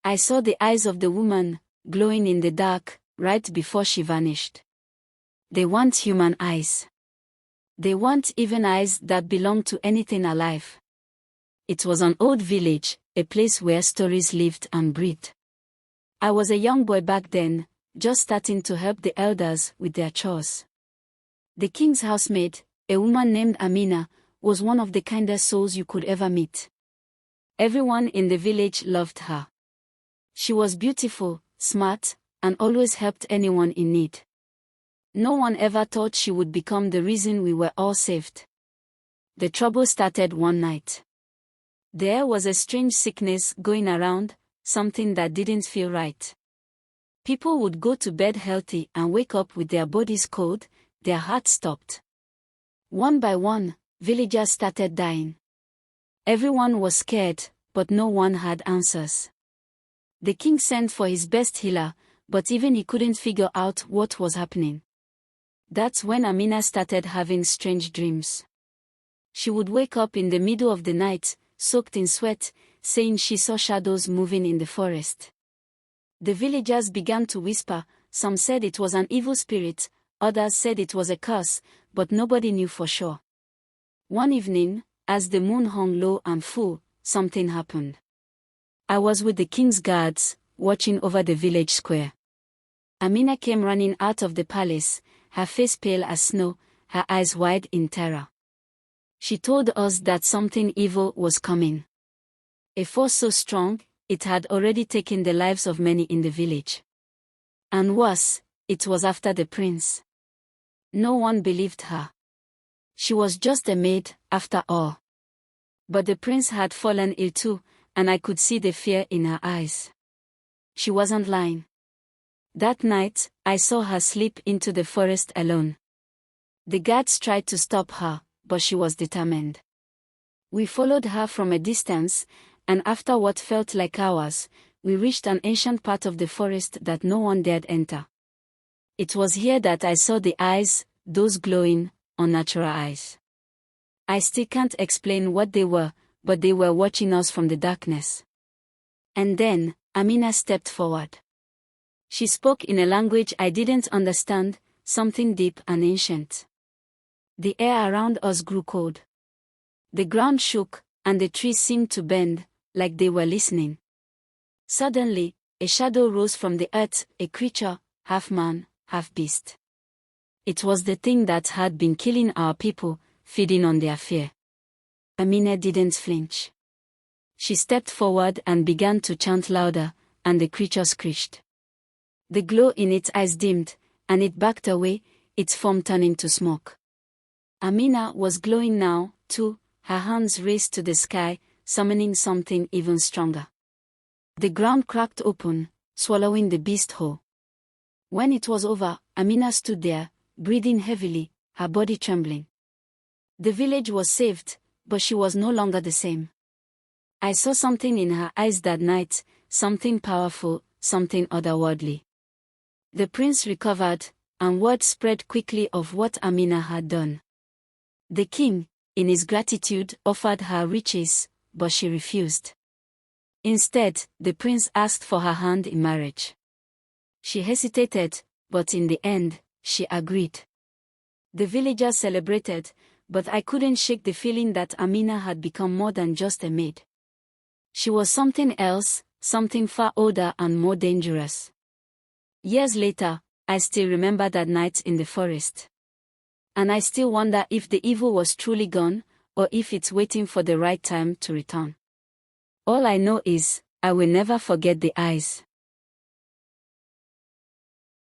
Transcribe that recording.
I saw the eyes of the woman, glowing in the dark, right before she vanished. They weren't human eyes. They weren't even eyes that belonged to anything alive. It was an old village, a place where stories lived and breathed. I was a young boy back then, just starting to help the elders with their chores. The king's housemaid, a woman named Amina, was one of the kindest souls you could ever meet. Everyone in the village loved her. She was beautiful, smart, and always helped anyone in need. No one ever thought she would become the reason we were all saved. The trouble started one night. There was a strange sickness going around, something that didn't feel right. People would go to bed healthy and wake up with their bodies cold, their hearts stopped. One by one, villagers started dying. Everyone was scared, but no one had answers. The king sent for his best healer, but even he couldn't figure out what was happening. That's when Amina started having strange dreams. She would wake up in the middle of the night, soaked in sweat, saying she saw shadows moving in the forest. The villagers began to whisper, some said it was an evil spirit, others said it was a curse, but nobody knew for sure. One evening, as the moon hung low and full, something happened. I was with the king's guards, watching over the village square. Amina came running out of the palace, her face pale as snow, her eyes wide in terror. She told us that something evil was coming. A force so strong, it had already taken the lives of many in the village. And worse, it was after the prince. No one believed her. She was just a maid, after all. But the prince had fallen ill too, and I could see the fear in her eyes. She wasn't lying. That night, I saw her slip into the forest alone. The guards tried to stop her, but she was determined. We followed her from a distance, and after what felt like hours, we reached an ancient part of the forest that no one dared enter. It was here that I saw the eyes, those glowing, unnatural eyes. I still can't explain what they were, but they were watching us from the darkness. And then, Amina stepped forward. She spoke in a language I didn't understand, something deep and ancient. The air around us grew cold. The ground shook, and the trees seemed to bend, like they were listening. Suddenly, a shadow rose from the earth, a creature, half man, half beast. It was the thing that had been killing our people, feeding on their fear. Amina didn't flinch. She stepped forward and began to chant louder, and the creature screeched. The glow in its eyes dimmed, and it backed away, its form turning to smoke. Amina was glowing now, too, her hands raised to the sky, summoning something even stronger. The ground cracked open, swallowing the beast whole. When it was over, Amina stood there, breathing heavily, her body trembling. The village was saved, but she was no longer the same. I saw something in her eyes that night, something powerful, something otherworldly. The prince recovered, and word spread quickly of what Amina had done. The king, in his gratitude, offered her riches, but she refused. Instead, the prince asked for her hand in marriage. She hesitated, but in the end, she agreed. The villagers celebrated, but I couldn't shake the feeling that Amina had become more than just a maid. She was something else, something far older and more dangerous. Years later, I still remember that night in the forest. And I still wonder if the evil was truly gone, or if it's waiting for the right time to return. All I know is, I will never forget the eyes.